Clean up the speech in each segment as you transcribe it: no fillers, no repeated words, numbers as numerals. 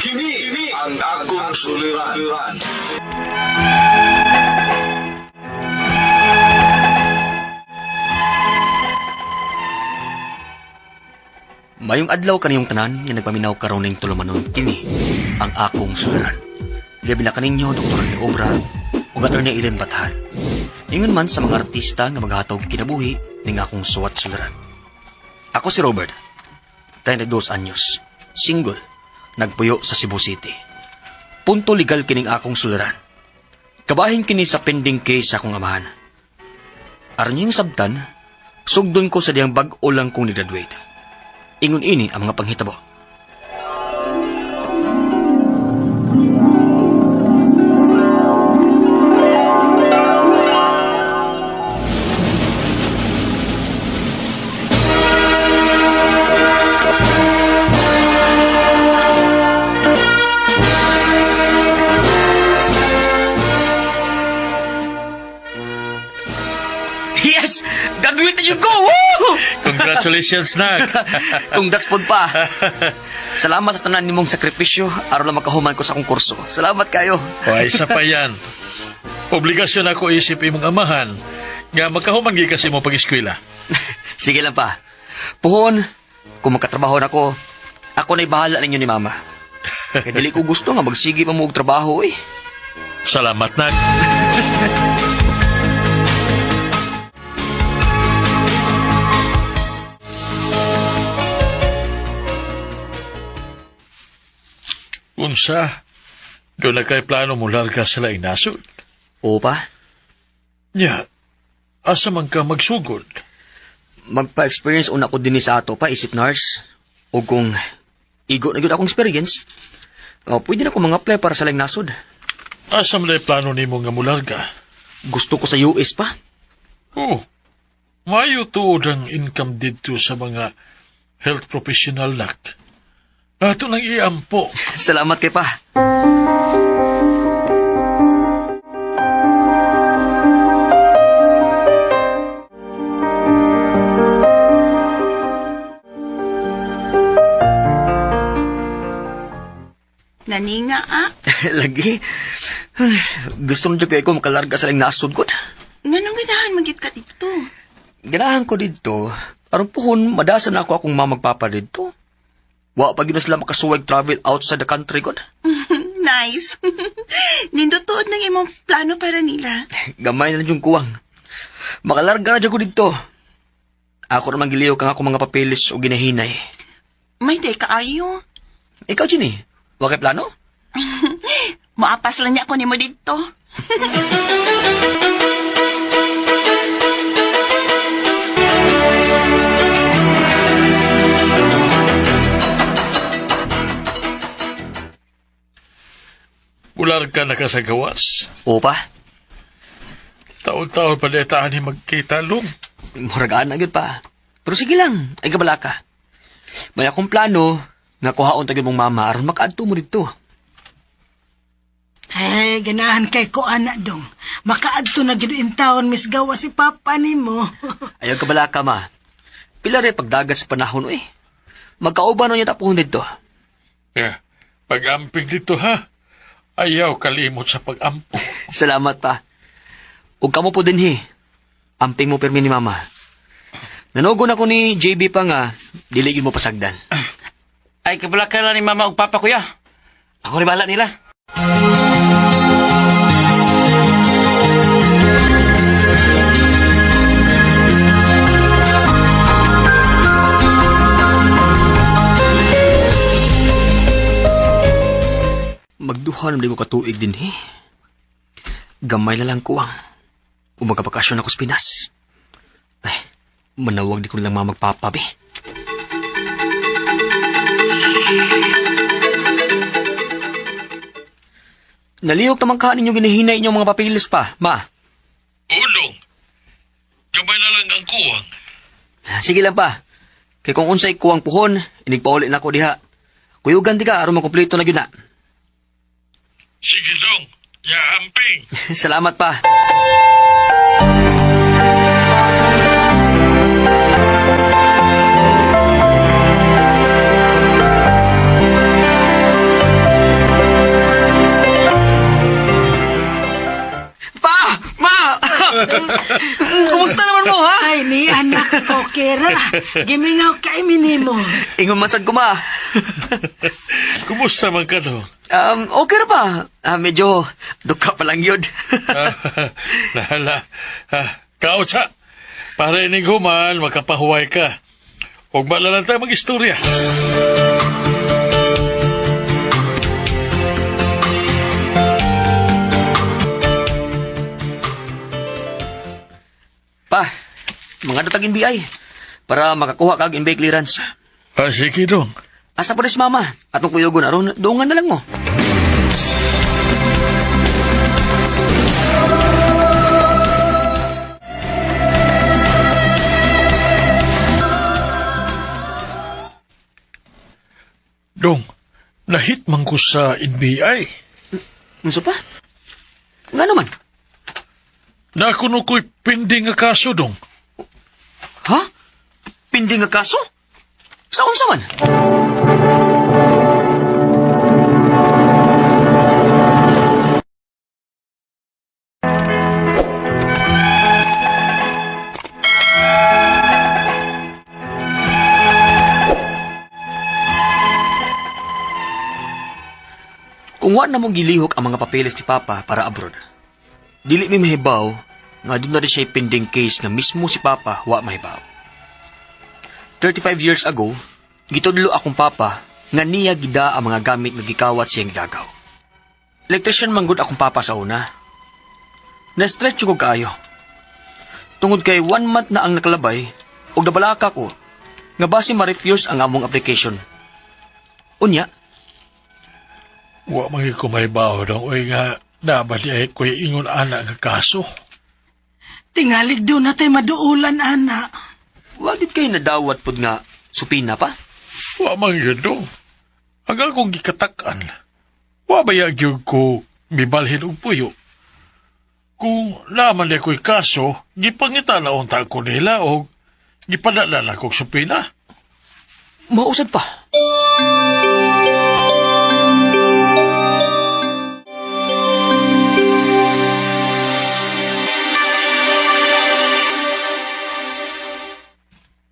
Kini ang akong suliran. Mayong adlaw kaniyong tanan nga nagpaminaw karon ning tulumanon kini ang akong suliran. Gabi na kaninyo Dr. ni Obra ug Atty. Ellen Batahan. Ingon man sa mga artista nga maghatog kinabuhi ning akong suwat suliran. Ako si Robert, 32 anyos, single, nagpuyo sa Cebu City. Punto legal kining akong suliran. Kabahin kini sa pending case sa akong amahan. Aron yung sabtan, sugdon ko sa diyang bag-o lang kong ni-graduate. Ingon ini ang mga panghitabo. Yes! Graduate na yun ko! Woo! Congratulations, Nak. Kung daspod pa. Salamat sa tanan nimong sakripisyo aron lang makahuman ko sa akong kurso. Salamat kayo. O, isa pa yan. Obligasyon ako isip imong amahan nga makahuman gi kasi mo pag-eskwela. Sige lang pa. Puhon, kung magkatrabaho na ako na'y bahala ninyo ni Mama. Kaya dili ko gusto nga magsigi pa mo og trabaho eh. Salamat, Nak. Unsa? Doon na kay plano mo larga sa laing nasod? Oo pa, Nya, asa man ka magsugod? magpa-experience una ko din sa ato pa isip nurse. O kung igo na yun akong experience, pwede na ako mga apply para sa laing nasod. Asa man ay plano nimo nga mularga? Gusto ko sa US pa. Oh, mayo tuod ang income dito sa mga health professional, Nak. Ato nang iampo. Salamat kay pa. Naninga, ah? Lagi. Gusto nyo kayo ko makalarga sa laing nasod ko. Nganong ganahan magit ka dito? Ganahan ko dito. Aron pohon, madasan na ako akong mamagpapa dito. Wa pa gina sila makasuwag travel outside the country ko. Nice. Nindutuod ng imong plano para nila. Gamay na yung kuwang. Makalarga na dyan ko dito. Ako naman giliw kang ako mga papeles o ginahinay. May day kaayo. Ikaw, Ginny, wa kay plano? Maapas lang niya ako ni mo dito. Ular ka nakasagawas. Oo pa. Taon-taon pa detahan ni magkita, Lung. Muragaan na yun pa. Pero sige lang, ay gabala ka. May akong plano nga kuhaon tagin mong mama aron makaadto mo dito. Ay, ganahan kay ko, anak dong. Makaadto na gid in taon, Miss Gawa si Papa ni mo. Ayaw gabala ka, ma. Pila rin pagdagat sa panahon, eh. Magkauban na niya tapuhon dito. Yeah. Pag-amping dito, ha? Ayaw kalimot sa pag-ampo. Salamat pa. Ug kamo po din, he. Amping mo permi ni mama. Nanugon ako ni JB pa nga, dili yun mo pasagdan. Ay, kabalaka lang ni Mama ug Papa, kuya. Ako rin bahala nila. Magduha naman ko katuig din, he. Gamay na lang kuwang. Umagapakasyon ako sa Pinas. Ay, manawag di ko lang magpapabi. Nalihok naman ka ninyo ginahinay inyong mga papilis pa, ma. Ulong. Kamay na lang ang kuwang. Sige lang pa. Kay kung unsay kuwang puhon, inigpauli na ko diha. Kuyugan di ka, aron makumpleto na yun na. Sige, Dong. Ya, amping. Salamat pa. Kumusta naman mo, ha? Ay, ni anak ko, Kira. Gimingaw kay minimo. Ingon masad ko, ma. Kumusta man ka, Dong? Okay ra pa. Medyo duka pa lang yun. Kautsa, para ining human, makapahuway ka. Huwag malalang tayo mag-istorya. Pa, mga datag NBI para makakuha kag NBI clearance. Sige, Dong. Asa pa rin si mama? Atong kuyugon aron doongan na lang mo. Dong, nahit man ko sa NBI. Unsa pa? Nga naman. Nakuno ko'y pending nga kaso, Dong. Ha? Pindi nga kaso? Sa unsa man? Kung wa na mong gilihok ang mga papeles ni Papa para abroad, dili mi mahibaw nga doon na rin siya pending case nga mismo si Papa wa mahibaw. 35 years ago, gitudlo akong Papa nga niya gida ang mga gamit nga gikawat siyang gagaw. Electrician manggod akong Papa sa una. Na-stretch ko kaayo. Tungod kay 1 month na ang nakalabay, ug nabalaka ko nga base ma-refuse ang among application. Unya, Wa mga ko may baho, Dong. Uy nga, nabali ay ko'y ingon anak nga kaso. Tingalig doon na tayo maduulan, ana. wa gid kay nadawat pud nga supina pa. Wa man yun, Dong. Ang akong gikatakan, wa ba yagyog ko mibalhin og puyo? Kung naman na ko'y kaso, gipangita na unta ko nila o gipadala na kong supina. Mausad pa.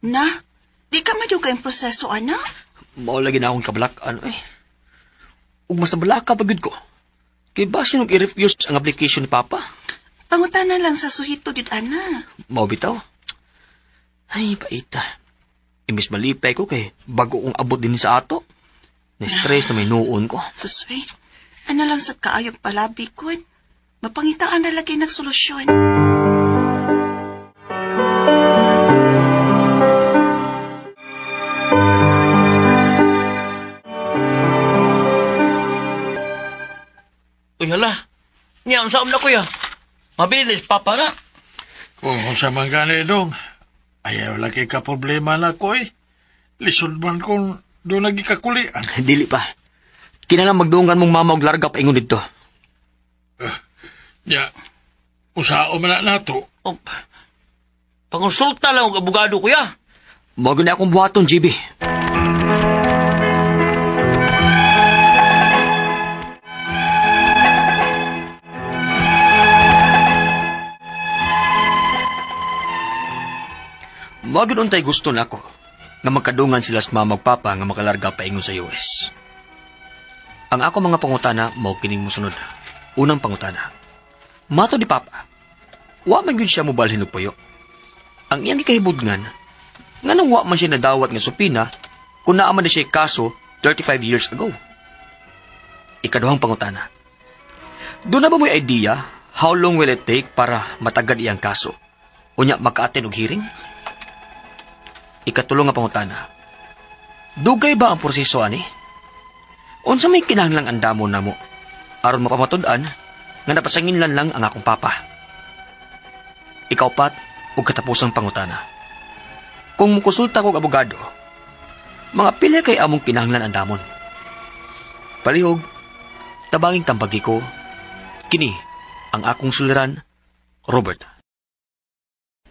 Na, di ka maduga yung proseso, ana? Mao lagi na akong kabalakan eh. Ug mas nabalaka pagid ko. Kay base nung i-refuse ang application ni Papa. Pangutanan lang sa suhito, gid, ana. Mao bitaw. Ay, paita. Imbis malipay ko kay bago kong abot din sa ato. Na-stress na may nuon ko. Susway, ano lang sa kaayog palabi ko. Mapangitaan na lagi nagsolusyon. Uy, hala. Niya, ang saom na kuya. Mabilis, Papa na. Kung sa mga Dong, ayaw lagi ka problema na ko eh. Lisod man kung doon lagi kakulian. Dili pa. Kinahanglan magdungan mong mama og larga pa ingon didto. Ya, usao man na nato. Oh, pangonsulta lang ang abogado, kuya. Mao gyud na akong buhaton, GB. Mao gyud untay gusto nako nga magkadungan sila sa mama ug papa nga makalarga pa ingon sa US. Ang ako mga pangutana mao kining mosunod. Unang pangutana. Mato di Papa, wa man gyud siya mobalhin og puyo. Ang iyang gikahibudngan, nganong wa man siya nadawat nga supina kung naa man na siya kaso 35 years ago. Ikaduhang pangutana. Doon na ba mo'y idea how long will it take para matagad iyang kaso? Unya maka-attend og hearing? Ikatulong nga pangutana. Dugay ba ang proseso ani? Unsa may kinahanglang andamon namo aron mapamatud-an nga napasanginlan lang ang akong papa. Ikaupat ug katapusang pangutana. Kung mukonsulta kog abogado, mga pila kay among kinahanglan andamon. Palihog, tabanging tambagi ko, kini ang akong suliran, Robert.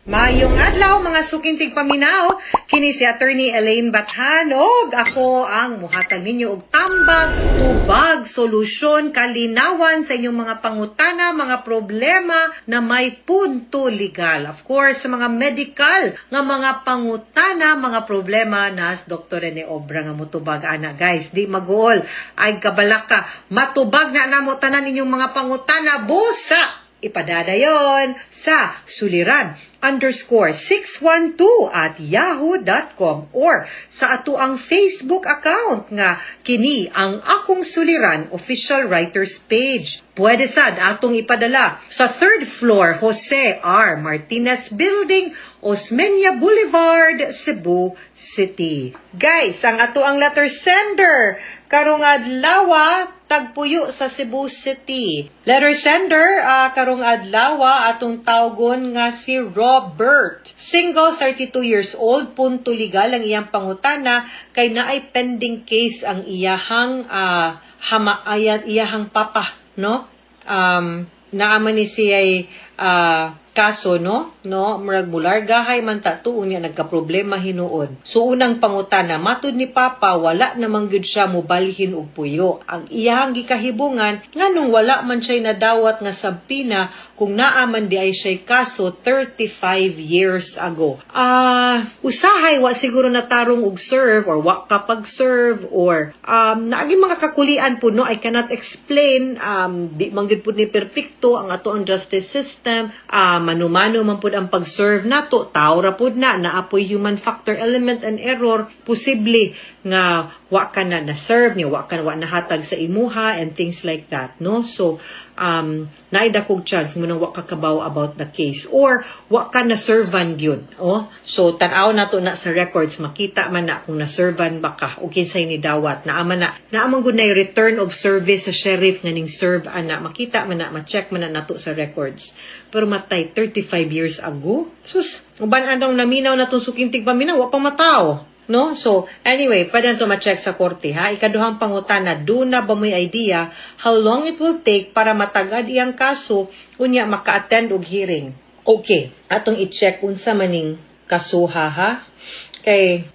Mayong adlaw mga sukintig paminaw, kini si Attorney Elaine Bathan og ako ang muhatag ninyo og tambag, tubag, solusyon, kalinawan sa inyong mga pangutana, mga problema na may punto legal. Of course, sa mga medical nga mga pangutana, mga problema na Dr. Rene Obra nga mutubag ana guys. Di maguol ay kabalaka, matubag na namo tanan ninyong mga pangutana busa. Ipadadayon sa suliran_612@yahoo.com or sa ato ang Facebook account nga kini ang Akong Suliran Official Writers Page. Pwede sad atong ipadala sa 3rd floor Jose R. Martinez Building, Osmeña Boulevard, Cebu City. Guys, ang ato ang letter sender karong adlaw tagpuyo sa Cebu City. Letter sender karong adlaw atong tawgon nga si Robert. Single, 32 years old, punto legal ang iyang pangutana kay naay pending case ang iyahang iyahang papa, no? Naaman ni siya'y kaso, no? Murag mular gahay man tatu unya nagka-problema hinuon. So unang pangutana, matud ni Papa wala namang gyud siya mobalhin og puyo. Ang iyang gikahibungan nganong wala man siya nadawat nga sabpina kung naaman di ay siya kaso 35 years ago. Usahay wa siguro natarong og serve or wa kapag serve or naagi mga kakulian po, no? I cannot explain, di man gyud pud ni perpekto ang ato ang justice system. Mano-mano man pud ang pag-serve nato, tao ra pud na naapoy human factor element and error, posible nga wa ka na na-serve niya, wa nahatag sa imuha and things like that, no? So naida kog chance mo nang wa ka kabaw about the case or wa ka na-servan gyud, oh. So tan-aw nato na sa records, makita man na kung na-servan ba ka o kinsay ni dawat, naaman gud na return of service sa sheriff nga ning serve ana, makita man na, ma-check man na nato sa records. Pero matay 35 years ago. Sus, uban andong naminaw na itong sukintig paminaw, wa pa matao. No? So, anyway, pwede na ito ma-check sa korte, ha? Ikaduhang pangutana, doon na ba may idea how long it will take para matagad iyang kaso unya maka-attend og hearing? Okay, atong i-check unsa maning kasuha, ha? Kay,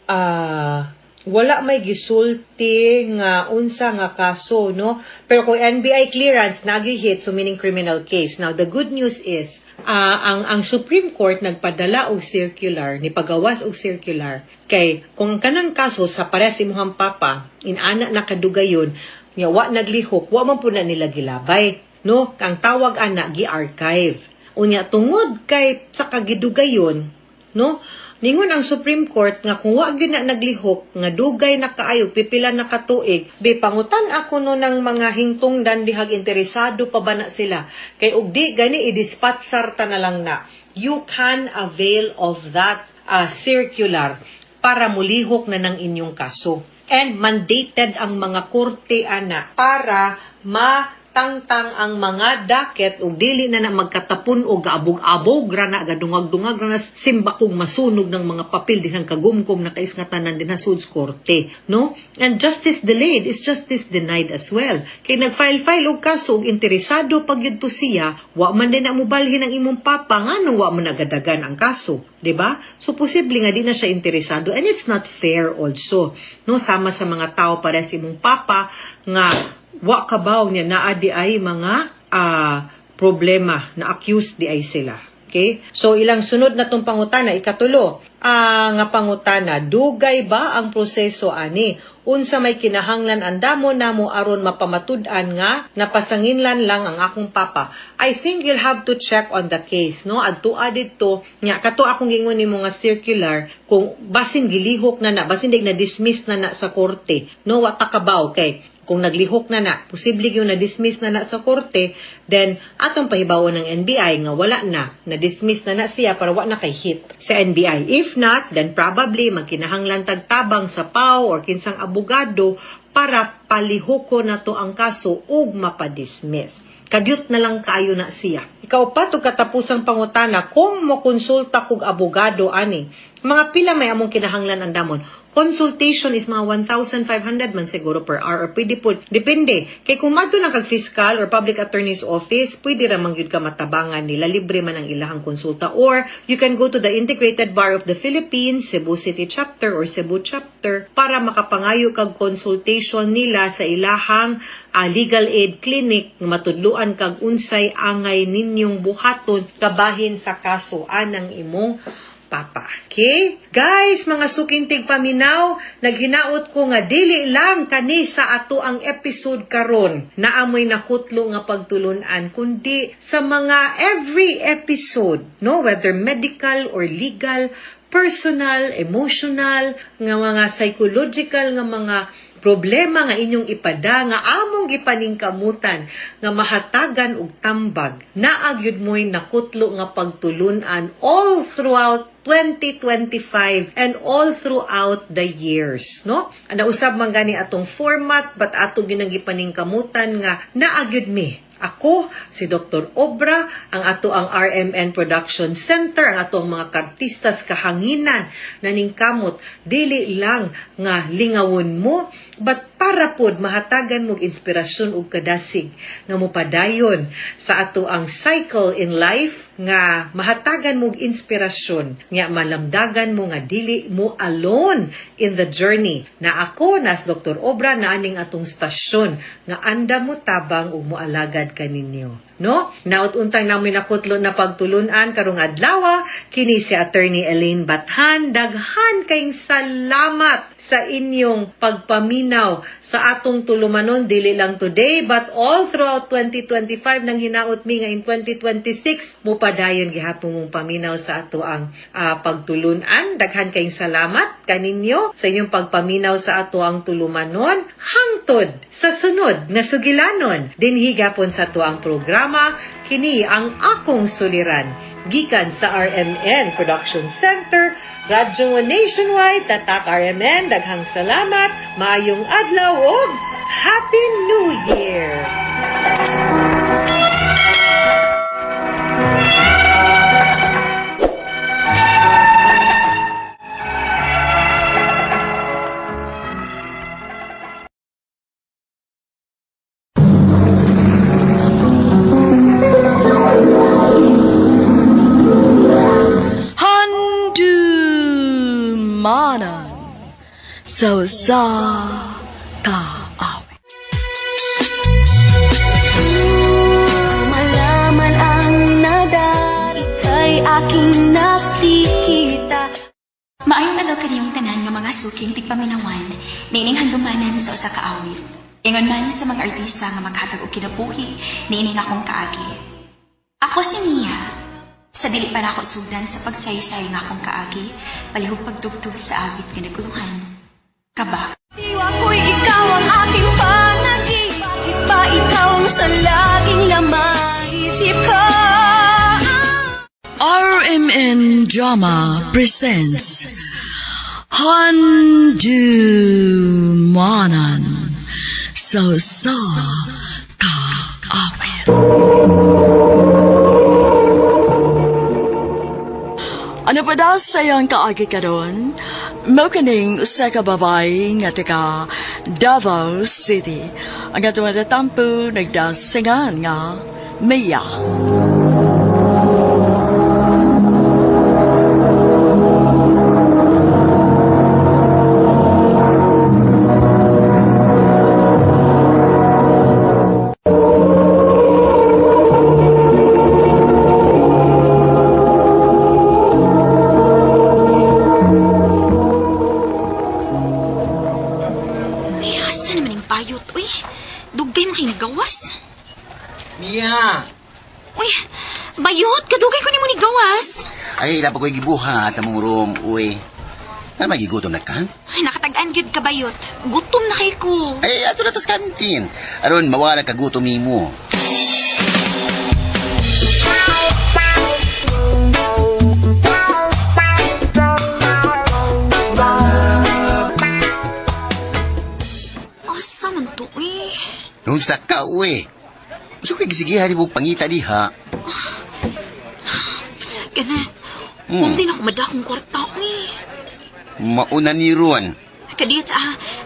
wala may gisulti nga unsa nga kaso, no? Pero kung NBI clearance nagi-hit, so meaning criminal case. Now the good news is ang Supreme Court nagpadala og circular, ni pagawas og circular kay kung kanang kaso sa pares imong papa inana nakadugayon nya wa naglihok, wa man pud na nila gilabay, no? Ang tawag ana gi-archive. Unya tungod kay sa kagidugayon, no? Ningon ang Supreme Court nga kung wa gyud na naglihok nga dugay na kaayo pipila na katuig, pangutan ako no ng mga hingtungdan dihag interesado pa ba na sila kay ug di gani i-dispatchar ta na lang na. You can avail of that circular para mulihok na ng inyong kaso. And mandated ang mga korte ana para tangtang ang mga daket ug dili na magkatapon o gaabog-abog ra na gadungag-dungag ra na simbakog masunog ng mga papel dinang kagumkom na kais nga tanan dinha sud korte, no? And justice delayed is justice denied as well. Kay nagfile-file og kaso ug interesado pag yudto siya, wa man din na mobalhin ang imong papa nganong wa man nagadagan ang kaso, di ba? So posible nga di na siya interesado and it's not fair also, no? Sama sa mga tao pares imong papa nga wa kabaw niya naa di ay mga problema na accused di ay sila. Okay? So ilang sunod na tong pangutana, ikatulo, nga pangutana, dugay ba ang proseso ani? Unsa may kinahanglan andamo namo aron mapamatud-an nga napasanginlan lang ang akong papa? I think you'll have to check on the case, no? Adtua dito, nya kato akong gingon nimo nga circular kung basin gilihok na basin dig na dismiss na sa korte, no? Wa ta kabaw kay kung naglihok na posible yung na-dismiss na sa korte, then atong pahibawon ng NBI nga wala na-dismiss na siya para wala na kay hit sa NBI. If not, then probably magkinahanglan tagtabang sa PAO or kinsang abogado para palihoko na to ang kaso ug mapadismiss. Kadyot na lang kaayo na siya. Ikaw pa to katapusang pangutana, kung mo konsulta kog abogado ani, Mga pila may among kinahanglan ang damon. Consultation is mga 1,500 man siguro per hour or pwede po. Depende. Kay kung madto na kag fiscal or public attorney's office, pwede ra man gyud ka matabangan nila. Libre man ang ilahang konsulta. Or you can go to the Integrated Bar of the Philippines, Cebu City Chapter or Cebu Chapter para makapangayo kag consultation nila sa ilahang legal aid clinic nga matudluan kag unsay angay ninyong buhaton kabahin sa kaso anang imong papa. Okay? Guys, mga sukintig paminaw, naghinaot ko nga dili lang kani sa ato ang episode karon na amoy nakutlo nga pagtulunan kundi sa mga every episode, no, whether medical or legal, personal, emotional, nga mga psychological nga mga problema nga inyong ipada nga among gipaningkamutan nga mahatagan og tambag naagyud mo'y nakutlo nga pagtulunan all throughout 2025 and all throughout the years, no? Nausab man gani atong format but ato gyud gipaningkamutan nga naagyud mi. Ako, si Dr. Obra, ang ato ang RMN Production Center, ang atong mga kartistas kahanginan na ningkamot, dili lang nga lingawon mo, but para pod mahatagan mong inspirasyon ug kadasig nga mopadayon sa ato ang cycle in life nga mahatagan mong inspirasyon nga malamdagan mo nga dili mo alone in the journey na ako nas Dr. Obra na aning atong stasyon nga anda mo tabang ug moalagad kaninyo, no? Naut-untang namoy nakutlo na pagtulunan karong adlaw kini si Attorney Elaine Bathan. Daghan kayong salamat sa inyong pagpaminaw sa atong tulumanon, dili lang today but all throughout 2025 nang hinaot mi nga in 2026 mupadayon gihapon mong paminaw sa ato ang pagtulunan. Daghan kayong salamat kaninyo sa inyong pagpaminaw sa ato ang tulumanon hangtod sa sunod nga sugilanon dinhi gapon sa ato ang programa. Kini ang akong suliran gikan sa RMN Production Center, Radyo Nationwide, Tatak RMN. Daghang salamat, maayong adlaw ug Happy New Year! Handumanan sa kaawit. Malaman ang nadari kay aking nakikita. Maayong adlaw kaniyong tanan nga mga suking tigpaminawan, niining handumanan sa usa ka awit. Ingon man sa mga artista nga maghatag og kinabuhi, niining akong kaagi. Ako si Mia. Sa dili pa nako sudan sa pagsaysay nga akong kaagi, palihog pagtugtog sa awit nga naguluhan. Kaba. Diwa ko'y ikaw ang aking panagib. Bakit ba ikaw ang sa laging namaisip ko? RMN Drama presents Handumanan sa kaawit. Ano pa daw sayang kaagi karon? Mokaning sa kababay nga taga Davao City. Ang atong natatampo nagdasingan nga Mia. Mia! Uy, bayot, kadugay ko ni mo ni gawas. Ay, dapat ko'y gibuhat ang mong room, uy. Ano magigutom na ka? Ay, nakatagaan gyud ka bayot. Gutom na kay ko. Ay, ato na tas kantin. Aron, mawala ka gutom ni mo. Asa man to, uy? Noon sa ka, uy. Gusto ko'y gisigihan mo pangita diha. Ganat, Huwag din ako madakong kwarta, uy. Mauna ni Ron. Kadiyot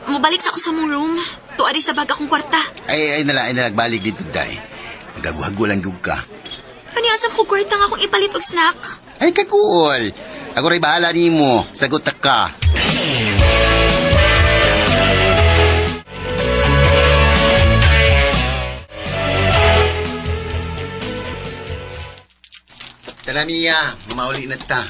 mabalik sa ako sa mong room. Tuari sa bag akong kwarta. Ay nagbalik dito, day. Nagaguhago lang yung ka. Paniasam ko kwarta nga akong ipalit og snack. Ay, kakul. Ako rin bahala ni mo. Sagot ka. Tara, Mia. Mamauli na ta.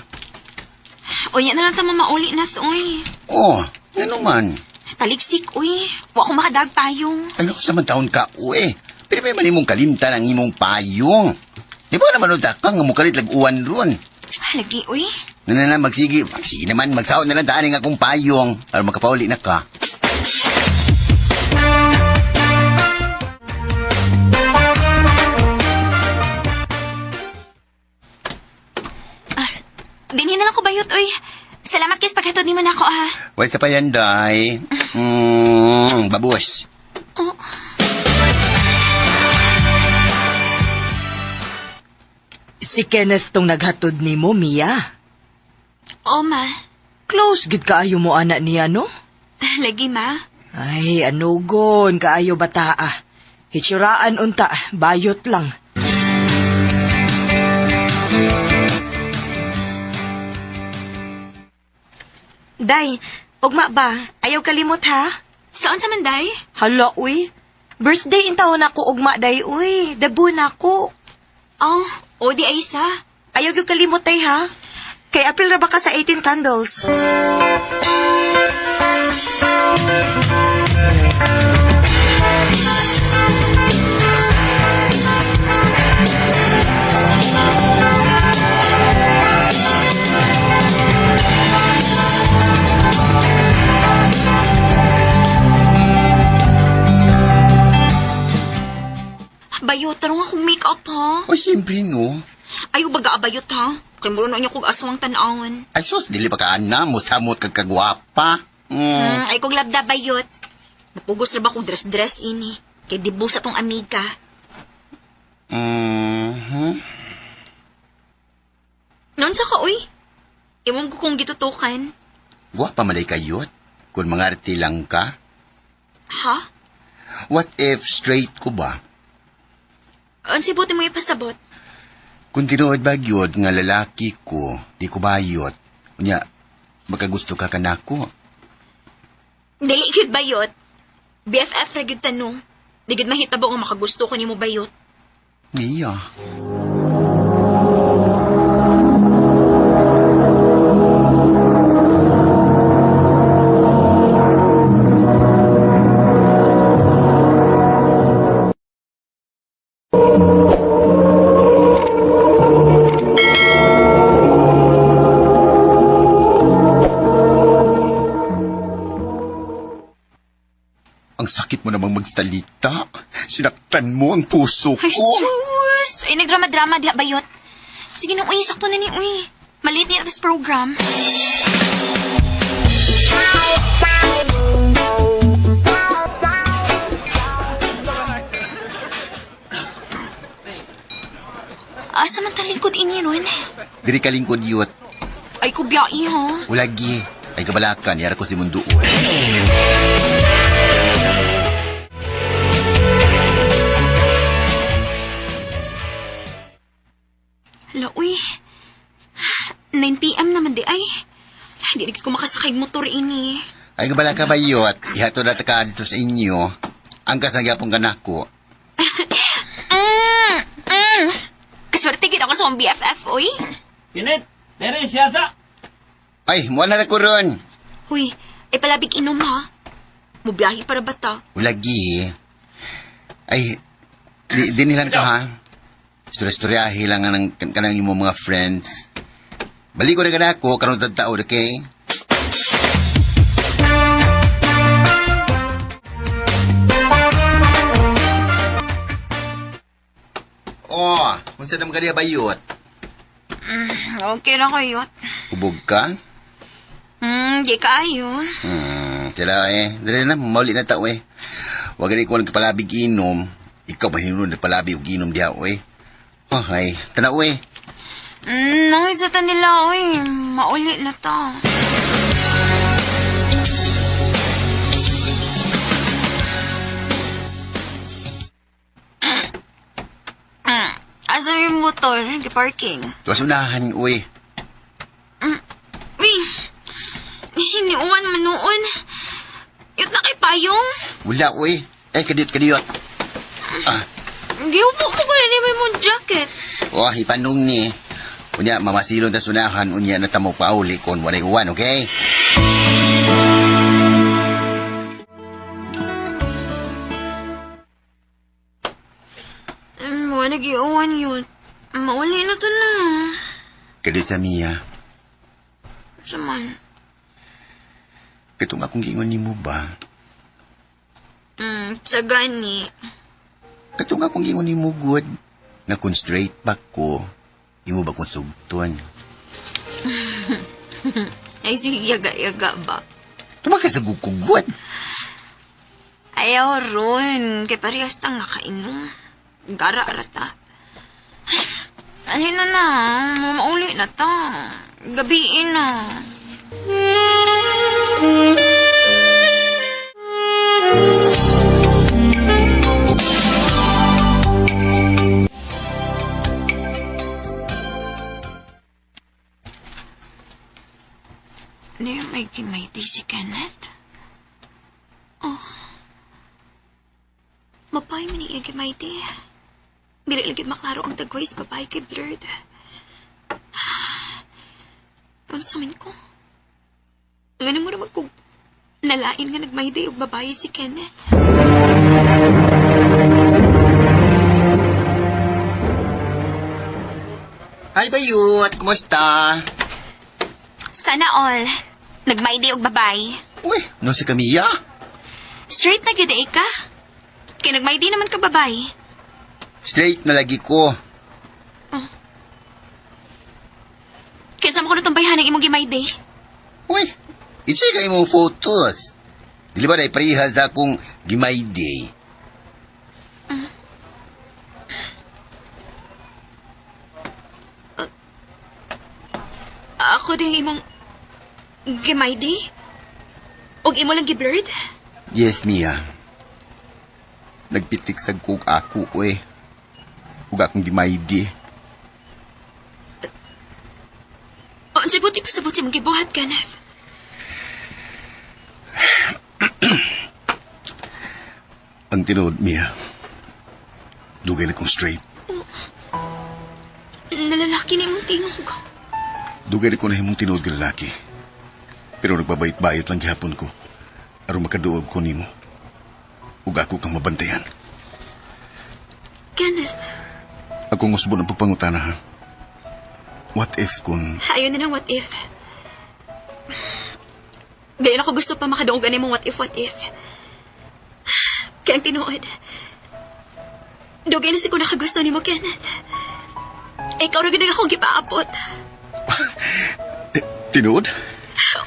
Unya na lang ta mamauli na to, uy. Oh, ano man. Taligsik, uy. Wa ko makadag payong. Ano sa man taon ka, uwe? Pero may manimong kalimtan ang imong payong. Di ba naman utak ka nga mukalit lag-uwan ron? Lagi, uy. Na, magsige naman, magsaon na lang daan nga akong payong para makapauli na ka. Dinin na lang ko bayot, uy. Salamat kay paghatod ni man ako, ha. Wala ka pa yan, day. Babos. Oh. Si Kenneth tong naghatod ni mo, Mia. O, ma. Close gid kaayo mo anak niya, no? Lagi, ma. Ay, anugon, kaayo bataa. Hitsuraan unta, bayot lang. Day, ugma ba? Ayaw kalimot ha? Saan sa manday? Hala, uy. Birthday in taon ako ugma, day, uy. Debut na ako. Oh, o di ay isa. Ayaw yung kalimot, day, ha? Kay April ra ba ka sa 18 candles? Bayot, tarong akong make-up, ha? O, siyempre, no? Ayaw baga abayot, ha? Kay muro na niya kong aswang tanawon. Ay, sus, dili pa ka, ana, musamot kagkagwapa. Ay kong labda bayot. Napugos na ba kong dress-dress ini? Kay dibu sa tong amiga. Noon sa ka, uy? Iwan ko kung gitutukan. Gwapa malay kayot. Kung mga arti lang ka. Ha? What if straight ko ba? Ansi buti mo ipasabot? Kung tinuod bagyod nga lalaki ko, di ko bayot. Unya, makagusto ka kanako. Dili gyud bayot. BFF ra gyud tanong. Di gyud mahitabo nga makagusto ko nimo bayot. Mia. Ang sakit mo namang magsalita. Sinaktan mo ang puso ko. Ay, sus! Ay, nagdrama-drama diha bayot. Sige nung uy, sakto na ni uy. Maliit niya this program. Asa man talikod ini ron? Diri kalingkod yut. Ay, kubyai ha? Ulagi. Ay kabalakan. Yara ko si Munduon. Hala, uy. 9 p.m. naman di ay. Di rin ko makasakay motor ini. Ay kabala ka ba yut? Ihato na ka dito sa inyo. Ang kasagyapong ganako. Kaswerte gid ako sa mong BFF, uy. Kinit, tere, siyasa. Ay, muwan na ko ron. Uy, ay palabig inom ha. Mubiyahe para bata. Ulagi. Ay, di nilang ka ha. Istorya-istoryahe lang ng kanang yung mga friends. Balik ko na ganako, karong tagtao, okay? Oh, kung saan naman kaniya bayot? Okay na kayot. Ubog ka? Di kayo. Sila dali na, mauli na tao Huwag ganit ko nagpalabig inom. Ikaw ba hinunod nagpalabig o inom diya, Okay, tanaw Nangit sa nila, oy. Mauli na ta. Asa yung motor? Parking. Tuwas unahan, uy. Uy, hiniuman man noon. Yut na kay payong. Wala, uy. Kadiyot. Giupo mo ko na may mong jacket. Oh, ipanong ni. Unya, mamasilon na sunahan, unya na tamo pauli kon walay uwan, okay? Wala nag-iuwan yun. Mauli na to na. Kadit sa Mia. Saman. Katong akong giingon ni mo ba? Sa gani. Katong akong giingon ni mo good. Nga kung straight back ko, di mo ba kung sugton? Ay, sige, yaga-yaga ba? Tumakasagog ko good. Ayaw ron. Kaya parehas tang nakainom. Gara-arata. Ano na, mauli na ta. Gabiin na. Hindi may gimayti si Kenneth? Oh. Mapay man niya gimayti. Dili lagi maklaro ang tagway sa babae kay Blurred. Unsamin ko? Ganun mo naman kung nalain nga nagmayday og babae si Kenneth. Hi, Bayut. Kumusta? Sana all. Nagmayday og babae. Uy, no si Camilla? Straight na giday ka? Kaya nagmayday naman ka babae. Straight na lagi ko. Kaya saan mo ko natumbayhan ang imong gimayday? Uy, i-check ay mong photos. Dili ba na iparihas akong Gimay Day? Ako din imong gimayday? Og imo lang giblurred? Yes, Mia. Nagpitik sa kog ako, uy. Huwag akong Gimay Day. O, ang buti pa sa buti mong gibuhat, Kenneth. Ang tinood, Mia. Dugay na kong straight. Nalalaki na imong tingog. Dugay na ko na himong tinood ka lalaki. Pero nagbabait-bayot lang gihapon ko. Aron makaduog ko nimo. Ug ako kang mabantayan. Kenneth. Ako ang usbo ng pagpangutana, ha? What if kung... Ayaw na ng what if. Gaya na ko gusto pa makaduog ani mong what if. Kaya ang tinuod. Dugay na si ko nakagusto ni mo, Kenneth. Ikaw rin na akong gipaapot. Tinood?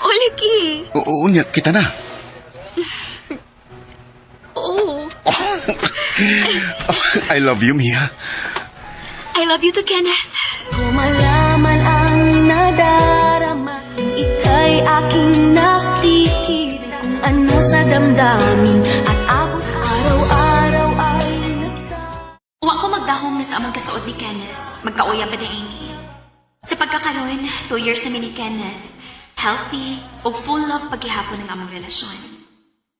O, lagi. Oo, niya, kita na. Oo. I love you, Mia. I love you too, Kenneth. Kung malaman ang nadarama, ika'y aking nakikinig. Kung ano sa damdamin at abot araw-araw ay Uwa ko magdahom na sa amang kasuod ni Kenneth. Magkauya ba na Amy? Sa pagkakaroon, 2 years na ni Kenneth. Healthy o full love paghihapon ng among relasyon.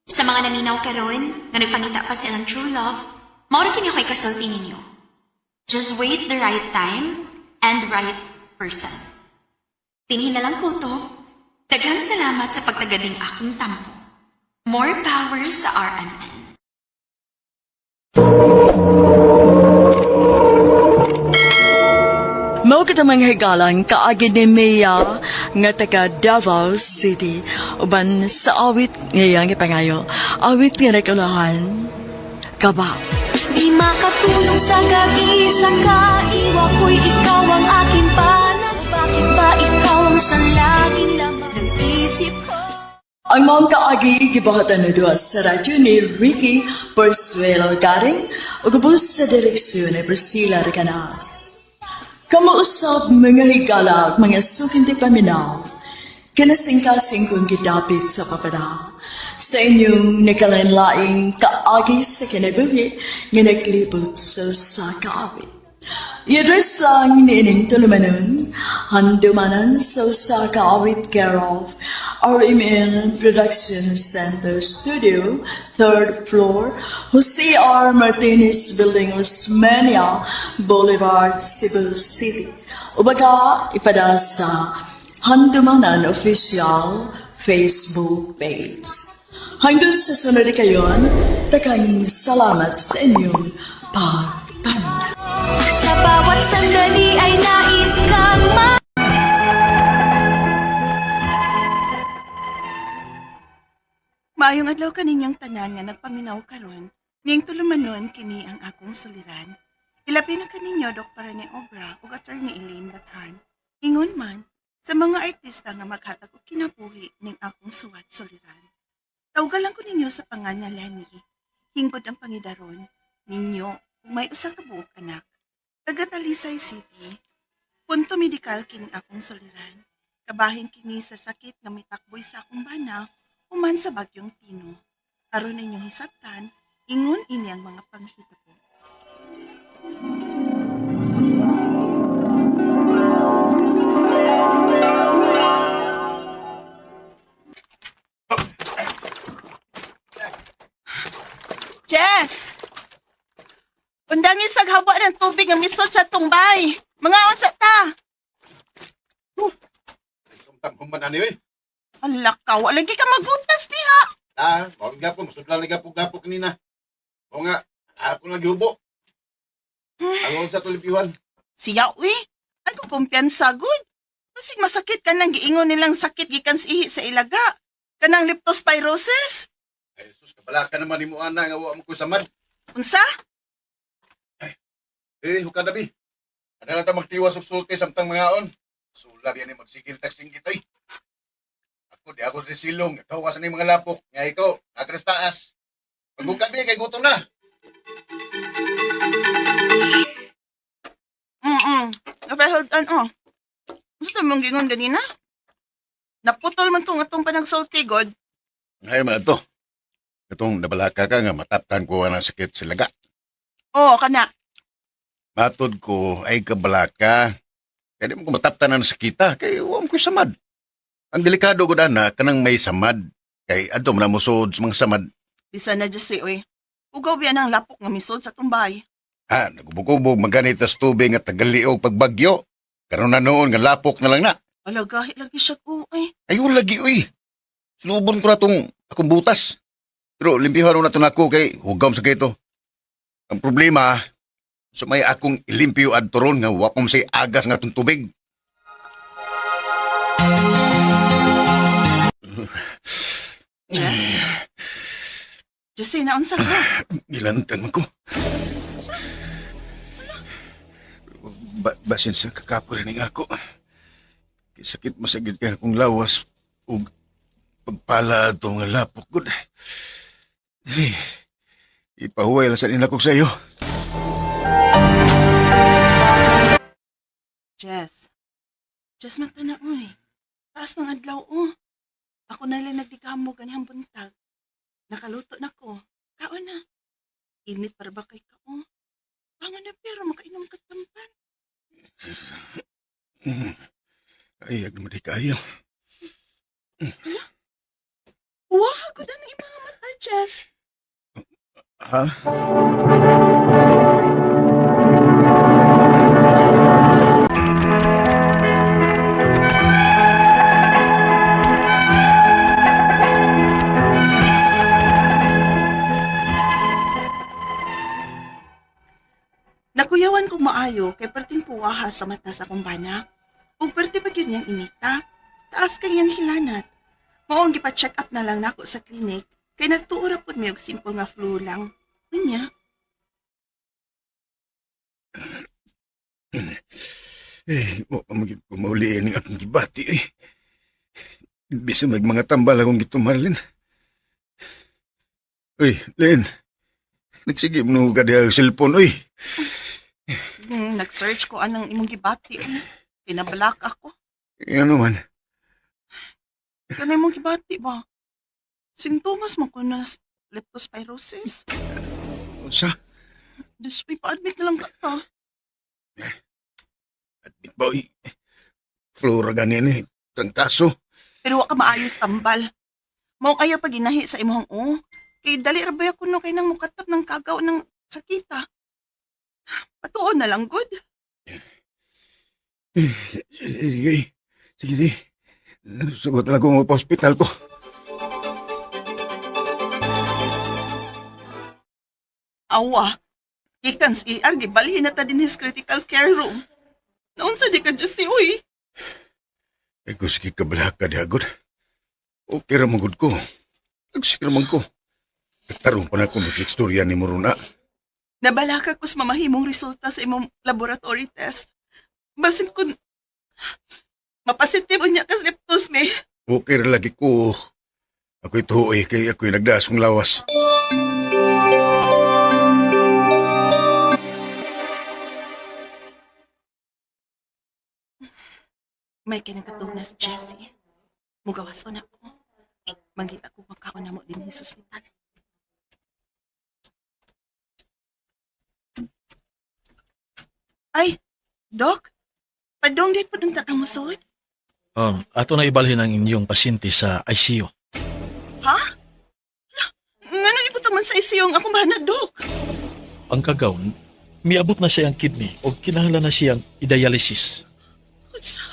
Sa mga naminaw karon, nga nagpangita pa silang true love, maura kini ako ikasulti ninyo. Just wait the right time and right person. Tinhin na lang ko to. Daghang salamat sa pagtagading akong tampo. More power sa RMN. Mao kita mga higalang kaagi ni Mia nga taga Davao City uban sa awit ngayang ipangayo. Awit nga nagulahan. Kaba. di makatulong sa gabi sa kaiwa ko'y ikaw ang aking panang. Bakit ba ikaw ang sa laging lamang ng isip ko? Ang mga kaagi gibahatan na doon sa radyo ni Ricky Persuelo Garing o gabos sa direksyon ni Priscilla Recanas. Kamuusap mga higala, mga suking di paminaw. Kanasing-kasing kong gidapit sa papada. Sa inyong nakalanlaing kaagi sa kinabuhi nga naglibot sa kaawit. I-address lang niining tulumanon, handumanan sa kaawit care of RMN Production Center Studio, 3rd floor, Jose R. Martinez Building, Osmeña Boulevard, Cebu City. Ubaga ipada sa Handumanan Official Facebook page. Hanggang sa sunod kayon, takang salamat sa inyong pagtanda. Sa bawat sandali ay nais kang Maayong adlaw kaninyong tanan nga nagpaminaw karon, ning tulumanon kini ang akong suliran. Ilabi na kaninyo Dr. ni Obra ug Attorney Elaine Bathan. Ingon man sa mga artista nga maghatag og kinabuhi ning akong suwat suliran. Tawgan lang ko ninyo sa pangangalan ni hingkod ang pangidaron ninyo kung may usa ka buok anak. Taga Talisay City. Punto medikal kini akong suliran. Kabahin kini sa sakit nga mitakboy sa akong bana human sa bagyong Tino. Aron ninyong hisabtan, ingon ini ang mga panghitabo. Jess! Undangin sa hawa ng tubig nga misod sa tumbay. Mga unsa ta? Sumtang kuman ani, oy. Ala ka, wala lagi ka magbutas diha. Mawag gapo, masudlan na gapo kanina. O nga, ako naghubo. Alon sa tulipiwan. Siya, uy. Ay kung kumpiyansa, good. Kasi masakit ka nang giingon nilang sakit gikan sa ihi sa ilaga. Kanang leptospirosis. Ay, sus, kabala ka naman ni mo, ana, nga wa mo ko samad. Unsa? Hukad abi. Ano lang ta magtiwas og sulti samtang mga on. Sulab yan ni magsigil taksing kita, Ako, di ako silong. Tawas na yung mga lapok. Nga ikaw, nakres taas. Pagbukat niya, kay gutom na. Napahod, gusto mong gingon ganina? Naputol man tong atong panagsulti, God. Ngayon man ito. Itong nabalaka ka nga mataptan ko ang sakit sa laga. Oo, kana. Matod ko ay kabalaka. Kaya di mo ko mataptan na sakita. Kaya huwag ko samad. Ang delikado ko na kanang may samad. Kay adom na musod sa mga samad. Bisa na Diyos oy. Ugaw biya ng lapok nga misod sa tumbay. Nagubog-ubog maganit as tubig nga tagaliog pagbagyo. Karon na noon nga lapok na lang na. Alagahi lagi siya ko, Ayun lagi, uy. Sinubon ko na itong akong butas. Pero limpihan na ito na ako kay hugam sa kito. Ang problema, so may akong ilimpyo at turon nga wapong say agas nga itong tubig. Yes? Josie, naunsa ka? Gilantan mo ko. Basin sa kakapo rin ako. Sakit masagid ka akong lawas o pagpala ito nga lapok ko. Ay, ipahuway lang sa inakok sa iyo. Jess, mata na, taas ng adlaw, Ako na lang nagdikamo ganyang buntag. Nakaluto na ko. Kaon na. Init para ba kay ka, Pangon na pero makainom ka tampan. Ay, naman di kayo. Wow, good na yung mga mata, Jess. Ha? Nakuyawan kong maayo kay perting puwaha sa mata sa akong bana. Ug perti pa gyud niyang inita. Taas kanyang hilanat. Mao ang gipa-check up na lang nako sa klinik kay nagtuura pud mi og simple nga flu lang. Unya. Mauliin ang akong gibati, Bisa mga tambal akong gitumarlin. Uy, Len. Nagsigim nung ka diya ang cellphone, Nag-search ko anang imong gibati. Pinabalak ako. Ano man? Kanay imong gibati ba? Sintomas mo ko na leptospirosis. Unsa? Disway, pa-admit na lang ka ta. Admit ba? Flora ganin eh. Trangkaso. Pero wa ka maayos tambal. Mao ayaw pag ginahi sa imong Kay dali ra ba ako no kay nang mukatap ng kagaw ng sakita. Patuon na lang, good. Sige. Sige. Sugot lang ko pa hospital ko. Awa. Ikan si ER, gibalhin na ta din his critical care room. Naunsa di ka dyan si Uy. Ego sige kabalaka di agad. Okay ra magud ko. Nagsikir man ko. Katarong pa na ko istorya ni Moruna. Nabalaka ko sa mamahimong resulta sa imong laboratory test. Basin kun mapasitive niya kas leptosme. Okay ra lagi ko. Ako'y tuhoy kay ako'y nagdaas kong lawas. May kinagatunas, Jessie. Mugawas ko na ako. Mangita ko makaon na mo din sa ospital. Ay, Doc? Padong din po dun takamusod? Ato na ibalhin ang inyong pasyente sa ICU. Ha? Nga nang ibutaman sa isiyong ako na, Doc? Ang kagaw, miabot na siyang kidney o kinahanglan na siyang i-dialysis. Kutsa,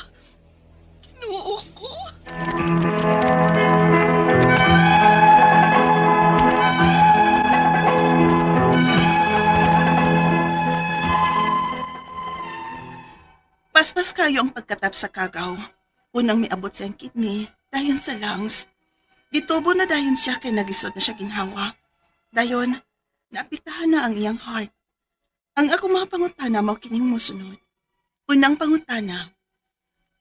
kinuo ko. Paspas kayo ang pagkatap sa kagaw. Unang miabot siyang kidney, dayon sa lungs. Ditubo na dayon siya kay nagisod na siya ginhawa. Dayon, naapektahan na ang iyang heart. Ang ako mga pangutana mao kining mosunod. Unang pangutana,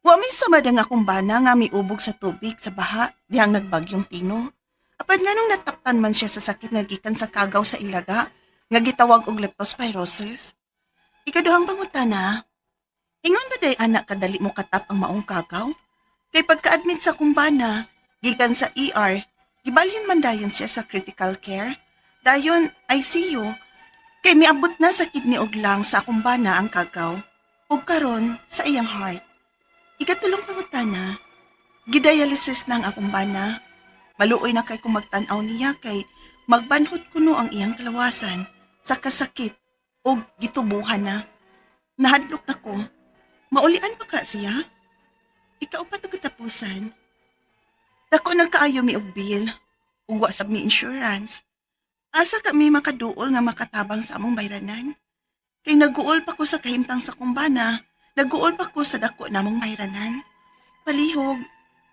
wa may samad ang akong bana nga miubog sa tubig sa baha dihang nagbagyong Tino. Apan nganong nataktan man siya sa sakit nga gikan sa kagaw sa ilaga nga gitawag og leptospirosis. Ikaduhang pangutana, ingon ba day anak kadali mo katap ang maong kagaw? Kay pagka-admit sa kumbana, gikan sa ER, gibalhin man dayon siya sa critical care. Dayon ICU, kay miabot na sa kidney og lungs sa kumbana ang kagaw. Ug karon sa iyang heart. Ikatulong pangutana, gidialysis na ang akong bana. Maluoy na kay kung magtan-aw niya kay magbanhod kuno ang iyang kalawasan sa kasakit o gitubuhan na. Nahadlok na ko. Maulian pa ka siya? Ikaw pa katapusan. Dako nagkaayo mi og bill. Ug wa sab mi insurance. Asa kami makaduol nga makatabang sa among bayranan? Kay naguol pa ko sa kahimtang sa kumbana, naguol pa ko sa dako namong bayranan. Palihog,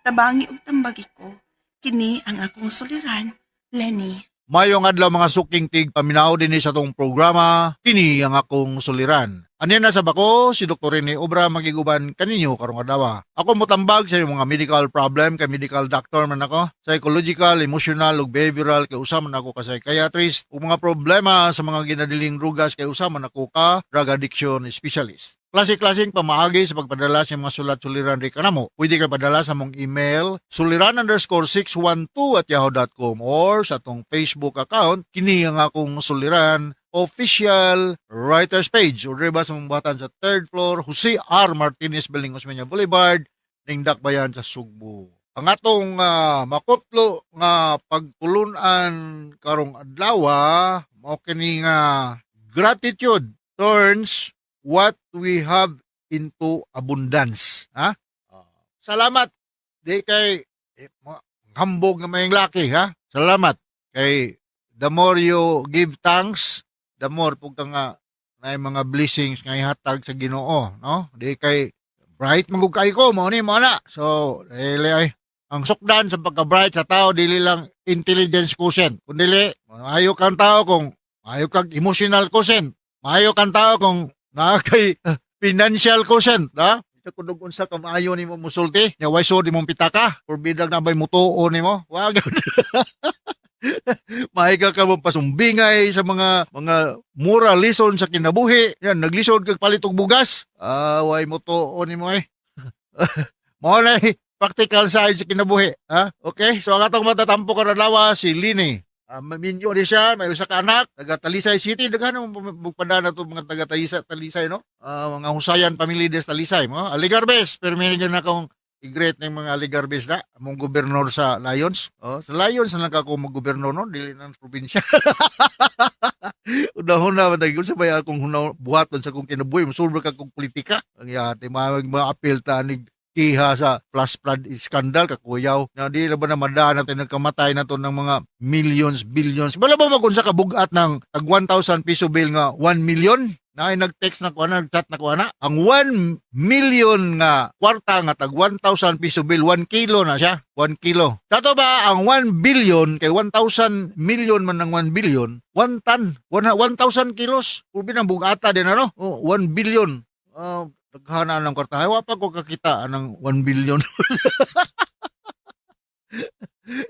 tabangi og tambagi ko. Kini ang akong suliran, Lenny. Mayong adlaw mga suking tig paminaw din sa tong programa, kini ang akong suliran. Aniya na sa bako, si Dr. Rene Obra magiguban kaninyo karong adlaw. Ako motambag sa mga medical problem, kay medical doctor man ako, psychological, emotional, ug behavioral, kay usa man ako ka psychiatrist, ug mga problema sa mga ginadiling drugas, kay usa man ako ka drug addiction specialist. Klase-klaseng pamaagi sa pagpadala sa mga sulat-suliran di kanamo. Pwede kayo padala sa mong email suliran_612@yahoo.com or sa atong Facebook account kini ang akong suliran official writers page o diba sa mga batan sa 3rd floor Jose R. Martinez Building Osmeña Boulevard ning Dakbayan sa Sugbo. Ang atong makutlo nga pagtulunan karong adlaw mao kini nga gratitude turns what we have into abundance. Ha? Salamat. Di kay hambog nga mayong laki. Ha? Salamat. Kay the more you give thanks, the more pug ka nga na mga blessings nga ihatag sa Ginoo. No? Di kay bright magug kay ko. Mao ni mo na. So, ay ang sukdan sa pagka-bright sa tao, dili lang intelligence quotient. Kundi maayo kang tao kung maayo kang emotional quotient. Maayo kang tao kung na kay financial quotient, ha? Ito kung unsa ka maayo nimo musulti, nya way so di mong pitaka, or bidag na bay mutuo nimo. Wag. Mahiga ka mo pasumbingay sa mga moral lesson sa kinabuhi. Yan, naglisod kag palit og bugas. Way mo to ni mo eh. Mao na practical side sa kinabuhi. Ha? Okay? So ang atong matatampo karanawa si Lini. Maminyo di siya, may usa ka anak, taga Talisay City, daghan mo pagpadana to mga taga Talisay, no? Mga husayan pamilya des Talisay, mo. Aligarbes, pero meron dyan akong i-great ng mga Aligarbes na, among gobernador sa Lions. Sa Lions na lang ako mag-gobernador, no? Dili ng probinsya. Una-una, matagin sa baya akong buhaton sa kong kinabuhi, masulbro ka kong politika. Ang yate, mga apel ta, kiha sa flash flood scandal kakuyaw na di na ba na madaan natin nagkamatay na to ng mga millions, billions. Wala ba magunsa ka bugat ng tag 1,000 piso bill nga 1 million? Na ay nag-text na ko na, nag-chat na ko na. Ang 1 million nga kwarta nga tag 1,000 piso bill, 1 kilo na siya. 1 kilo. Dato ba ang 1 billion kay 1,000 million man ng 1 billion, 1 ton, 1,000 kilos. Pulbi ng bugata din ano? 1 billion. Naghana ng kwarta. Wa pa ko kakita ng 1 billion.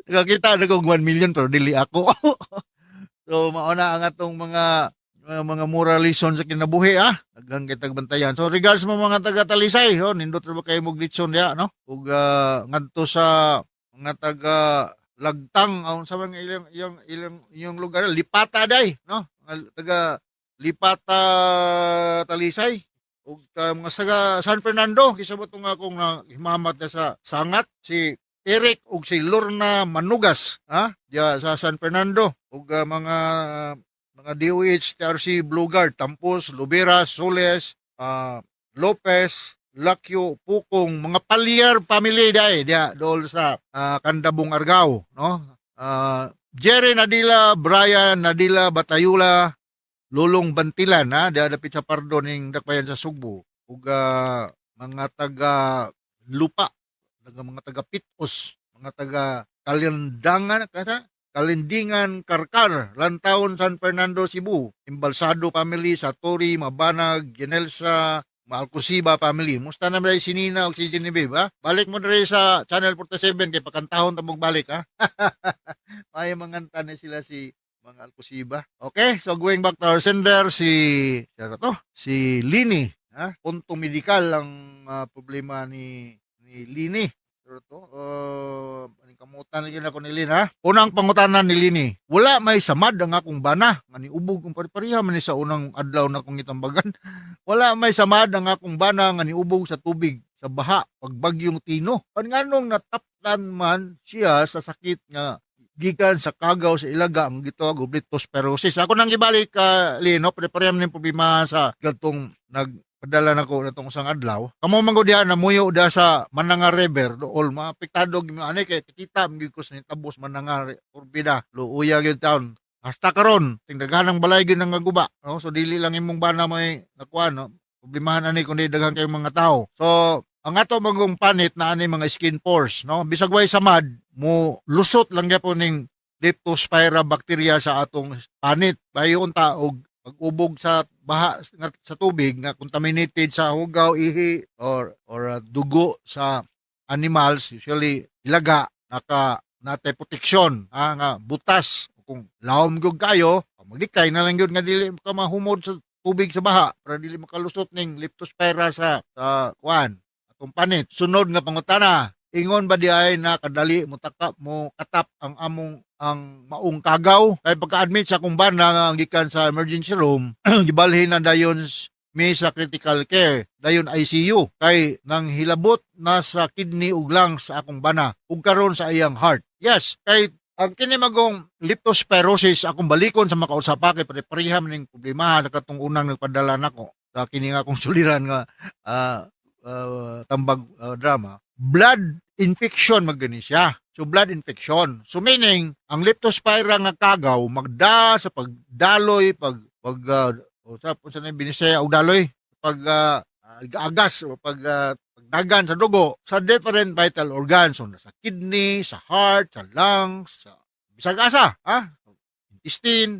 Nakakita na kong 1 million pero dili ako. So mauna ang atong mga moral lesson sa kinabuhi Daghang kitag bantayan. So regards mo mga taga Talisay, nindot ra ba kayo mog litson diha no? Ug ngadto sa mga taga Lagtang sa mga ilang lugar Lipata day no? Taga Lipata Talisay. Ug mga saga San Fernando kisabot nga akong himamat na sa sangat si Eric ug si Lorna Manugas diya sa San Fernando ug mga DOH TRC Blugard Tampos Lubera Soles Lopez Lakyo Pukong mga Palyar family diya dol sa Kandabong Argao no Jerry Nadila Brian Nadila Batayula Lulong Bantilan dapit sa Pardo ning dakbayan sa Sugbo ug mga taga Lupa, mga taga Pitos, mga taga Kalindingan Karkar, Lantaon San Fernando Cebu, Imbalsado family sa Tori, Mabanag, Ginelsa, Alcosiba family. Musta na ba si Nina o si Genevieve Balik mo na rin sa Channel 47 kay pakantahon ta magbalik May manganta na sila si mga Alcosiba. Okay, so going back to our sender, si Lini. Punto medikal ang problema ni Lini. Pero kamutan lagi na ko ni Lini Unang pangutanan ni Lini, wala may samad ang akong bana. Nga ni ubog kung pari-pariha man sa unang adlaw na kong itambagan. Wala may samad ang akong bana nga ni ubog sa tubig, sa baha, pagbagyong Tino. Nganong nataptan man siya sa sakit nga gikan sa kagaw sa ilaga ang gitawag og leptospirosis. Ako nang ibalik Lino, pare-pareho ning problema sa gatong nagpadala nako natong isang adlaw. Kamo man gud diha namuyo da sa Mananga River, dool maapektado gyud ani kay kita gyud ko sa tabos Mananga Urbida, luuya gyud taon. Hasta karon tingdaganang balay gyud nang guba. So dili lang imong bana may nakuha no. Problemahan ani kundi daghang kay mga tao. So ang ato magong panit na ani mga skin pores no, bisag way samad mo lusot lang gyapon ning Leptospira bacteria sa atong panit bayon ta og pag-ubog sa baha sa tubig nga contaminated sa hugaw, ihi or dugo sa animals, usually ilaga natay protection nga butas kung lawom gyud kayo magdikay na lang gyud nga dili ka mahumod sa tubig sa baha para dili makalusot ning Leptospira sa kuan atong panit. Sunod nga pangutana, ingon ba di ay nakadali mo katap ang maong kagaw kay pagka-admit sa akong bana nga gikan sa emergency room gibalhin na dayon may sa critical care dayon ICU kay nang hilabot na sa kidney ug lungs sa akong bana ug karon sa iyang heart. Yes, kay ang kini magong leptospirosis akong balikon sa makausapa kay pare-pareham ning problema sa katong unang nagpadala nako sa kini nga akong suliran nga tambag drama. Blood infection magani siya. So blood infection. So meaning ang Leptospira nga kagaw magda sa pagdaloy sa binisaya og daloy agas o pagdagan sa dugo sa different vital organs, so sa kidney, sa heart, sa lungs, sa bisag asa intestine,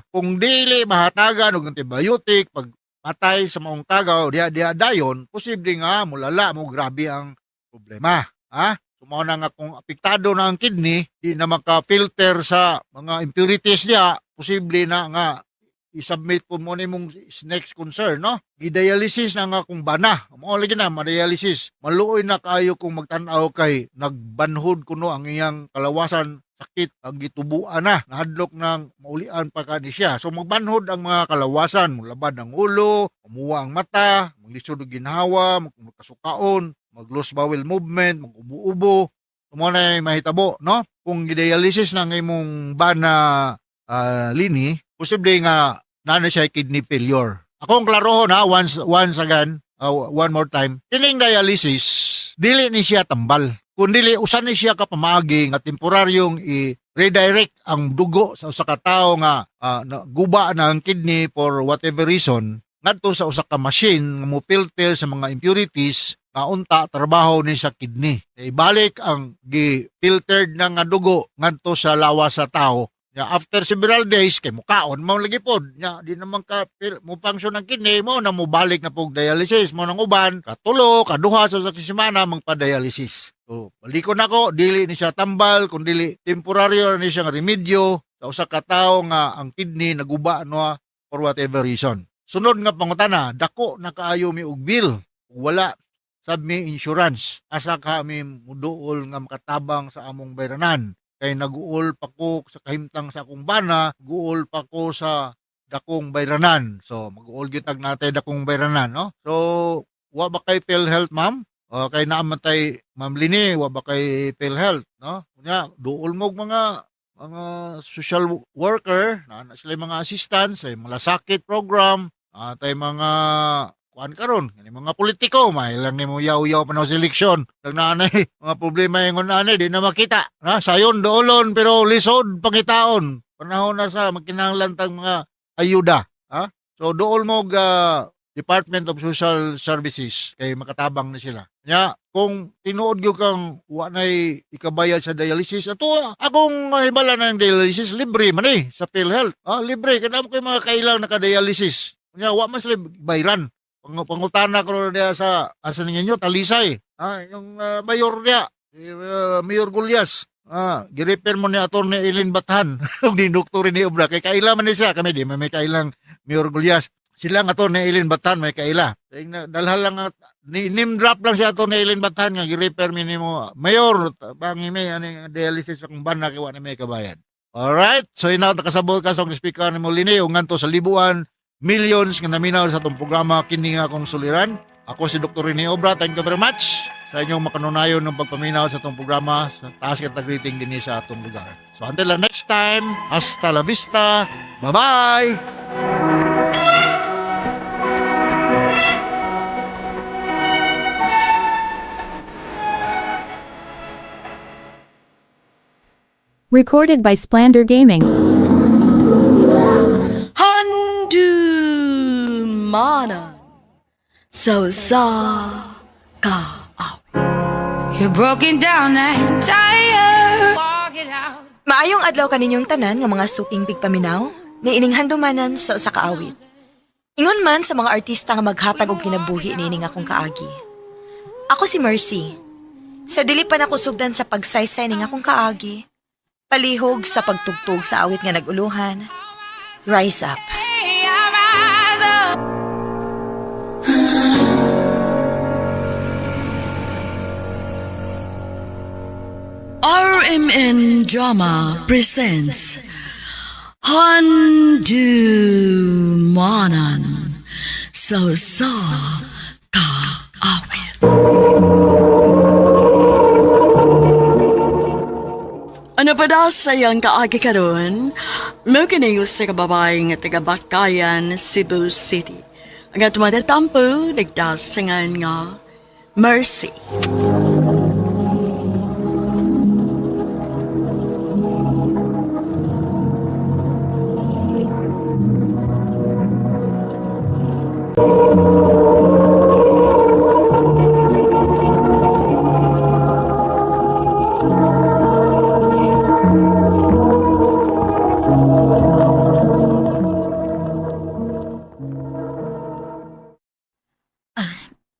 kung dili mahatagan og antibiotic pag patay sa maong kagaw diha dayon posible nga mulala mo grabe ang problema Tumaw na nga kung apektado na ang kidney, di na maka-filter sa mga impurities niya, posible na nga i-submit po mo ni mong next concern, no? I-dialysis na nga kung bana. Mao lagi na, ma-dialysis. Maluoy na kayo kung magtanaw kay nagbanhod kuno ang iyang kalawasan, sakit, ang gitubuan na, nahadlok ng maulian pa ka ni siya. So magbanhod ang mga kalawasan, maglabad ang ulo, mamuwa ang mata, maglisod og ginhawa, magkasukaon, mag-loose bowel movement, mag-ubo-ubo. Tumo na mahitabo, no? Kung i-dialysis na ng imong bana lini, posible nga na siya kidney failure. Akong klarohon ha, once again, one more time. Kining dialysis, dili ni siya tambal. Kung dili, usan ni siya kapamagi nga temporaryong i-redirect ang dugo sa usa ka tawo nga guba na ang kidney for whatever reason, ngadto sa usa ka machine nga mo filter sa mga impurities nga unta trabaho ni sa kidney. Ibalik ang gi-filtered na nga dugo ngadto sa lawas sa tawo. Ya, after several days kay mukaon mo lagi pod nya di naman ka mo function ng kidney mo na mo balik na pog dialysis mo nang uban katulo kaduha sa semana magpa-dialysis. So balikon nako dili ni siya tambal kun dili temporaryo ni siya nga remedyo sa usa ka tawo nga ang kidney naguba no for whatever reason. Sunod nga pangutana, dako na kaayo mi og bill wala sab mi insurance asa ka mi muduol nga makatabang sa among bayranan. Kay naguol pa ko sa kahimtang sa akong bana, guol pa ko sa dakong bayranan. So, mag-uol gyud natay dakong bayranan, no? So, wa ba kay PhilHealth, ma'am? O kay naamatay Ma'am Lini, wa ba kay PhilHealth, no? Kunya, duol mo mga social worker, na sila mga assistants, ay malasakit program, tay mga kuan karon kani mga politiko may lang nimo yaw-yaw pa sa eleksyon nagnanay mga problema ingon anay di na makita na sayon doolon pero lisod pangitaon panahon na sa magkinahanglan tang mga ayuda ha so dool mo Department of Social Services kay makatabang na sila nya kung tinuod gyud kang wa nay ikabayad sa dialysis ato akong hibala na ng dialysis libre man sa PhilHealth libre kada mo kay mga kailang naka-dialysis nya wa man sila bayran pangutana ko niya sa asan ninyo Talisay yung mayor niya Mayor Gulyas girepair mo ni Atty. Eileen Bathan ug ni doktor ni Obra kay kaila man ni siya kami di may kailang Mayor Gulyas sila nga Atty. Eileen Bathan may kaila dalhal lang name drop lang siya Atty. Eileen Bathan nga girepair mi nimo Mayor bangi may ani dialysis akong bana kay wa na may kabayad. Alright, so ina nakasabot ka sa speaker ni mo Lini ug nganto sa libuan millions nga naminaw sa itong programa kini nga akong suliran. Ako si Dr. Rene Obra. Thank you very much sa inyong makanunayon ng pagpaminaw sa itong programa sa taas kita greeting din sa itong lugar. So until the next time, hasta la vista. Bye-bye! Recorded by Splander Gaming. Mana so sa ka You're broken down and tired. Walk it out. Maayong adlaw kaninyong tanan nga mga suking tigpaminaw niining handumanan sa usa ka awit. Ingon man sa mga artista nga maghatag og kinabuhi niining akong kaagi. Ako si Mercy. Sa dili pa nakusugdan sa pagsaysay ning akong kaagi, palihog sa pagtugtog sa awit nga naguluhan. Rise up. RMN Drama presents Handumanan so sa ka awit. Ano pa daw sayang kaagi karon? Mo kining sa kababae nga taga Bakayan, Cebu City. Ang tumadatampo nagdasangan nga Mercy.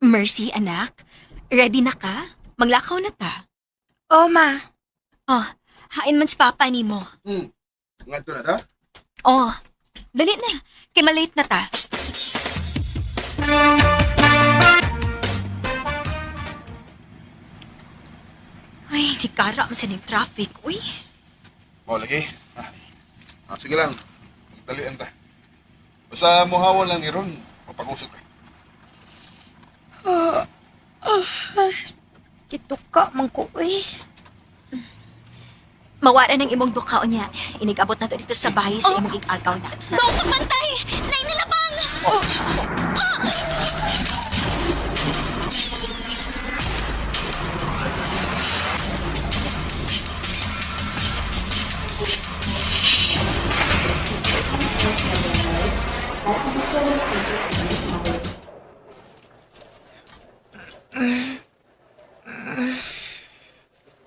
Mercy, anak. Ready na ka? Maglakaw na ta. Oh, ma. Oh, hain man si Papa ni mo. Nga ito na ta? Oh, dali na. Kay malate na ta. Uy, di kara man sa ning traffic. Uy. Mau lagi? Sige lang. Magdalian ta. Basta muhawa lang ni Ron. Mapakusot ka. Kituka man ko, uy. Mawara ng imong duka niya. Inigabot na to dito sa bahay sa imong igagaw na. Doon pagpantay! Nay nilabang!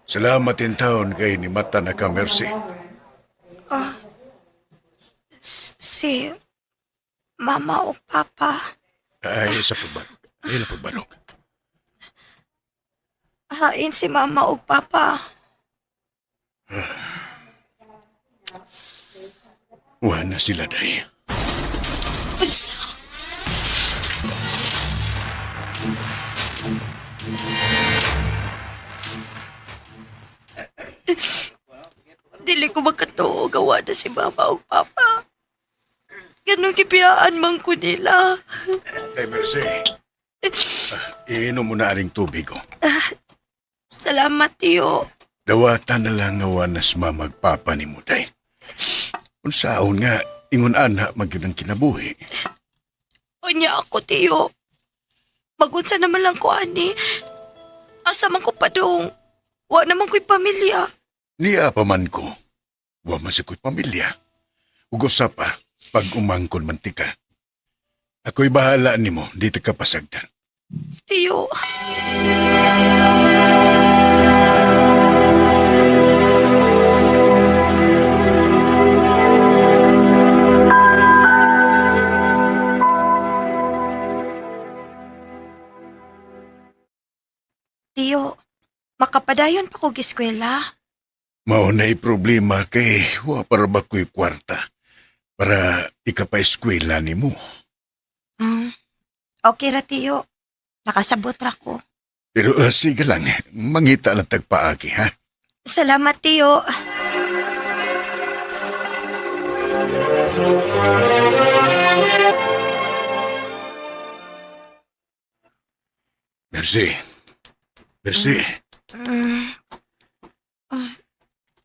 Salamat in taon kay ni Mata na ka, Mercy. Si Mama o Papa. Ay, sa pagbarog. Ay, na pagbarog. Hain si Mama o Papa. Wala na sila, day. Unsa? Dili ko magkatuo gawa na si Mama o Papa. Ganun kipiyaan man ko nila. Ay, Mercy. Iinom mo na aring tubig, oh. Salamat, tiyo. Dawatan na lang nga wanas mamagpapa ni mo, day. Unsaon nga, ingon ana magyud ang kinabuhi. Unya ako, tiyo. Magunsa naman lang ko, ani. Asa man ko pa dong. Wa naman ko'y pamilya. Niya pa man ko. Wa man sa ko'y pamilya. Ugosa pa, pag umangkon mantika. Ako'y bahala nimo, dito ka pasagdan. Tiyo. Tiyo, makapadayon pa ko giskwela. Mao na problema kay wa para ba ko'y kwarta para ikapa-eskwela nimo. Okay ra, tiyo. Nakasabot ra ko. Pero sige lang, mangita lang tagpaagi, ha? Salamat, tiyo. Mercy. Mercy.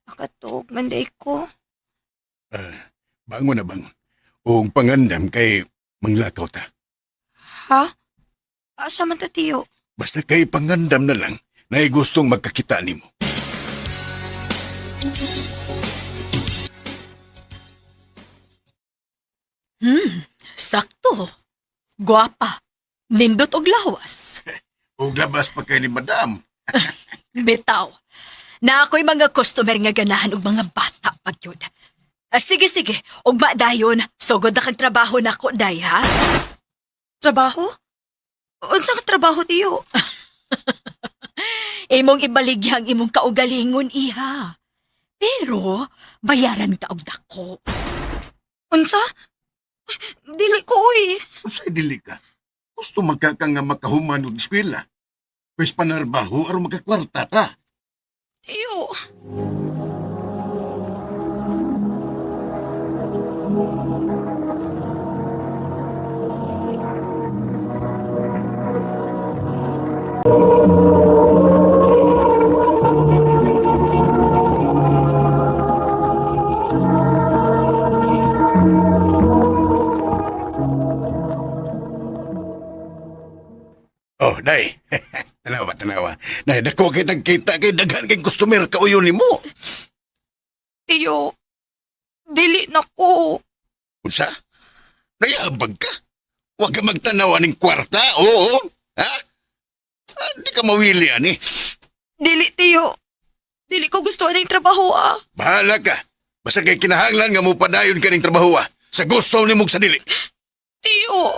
Nakatuog manday ko. Bangon na bangon. O pangandam kay manglakaw ta. Ha? Asa man ta, tiyo? Basta kay pangandam na lang na gustong magkakita nimo. Sakto. Guwapa. Nindot og lawas. O labas pa kay ni madam. Bitaw. Na ako'y mga customer nga ganahan og mga bata pagyud. Sige, sige. Ugma dayon. Sugod na kag trabaho nako, day, ha? Trabaho? Unsa ka trabaho, tiyo? Imong ibaligyang imong kaugalingon, iha. Pero, bayaran ka og dako. Unsa? Dili ko, uy. Usay dili ka. Gusto magkakang nga makahuman og eskwela. Pwes panarbaho aron magkakwarta ta. Tiyo. Oh, day. Tanawa, tanawa. Nay, dako kay nagkita kay daghan kay customer kauyon nimo. Tiyo. Dili na ko. Unsa? Nayabag ka? Huwag ka magtanaw ning kwarta, oo? Ha? Di ka mawili, ani. Dili, tiyo. Dili ko gusto aning trabaho, ah. Bahala ka. Basta kay kinahanglan nga mo padayon ka ning trabaho, ah. Sa gusto ni mong sa dili. Tiyo.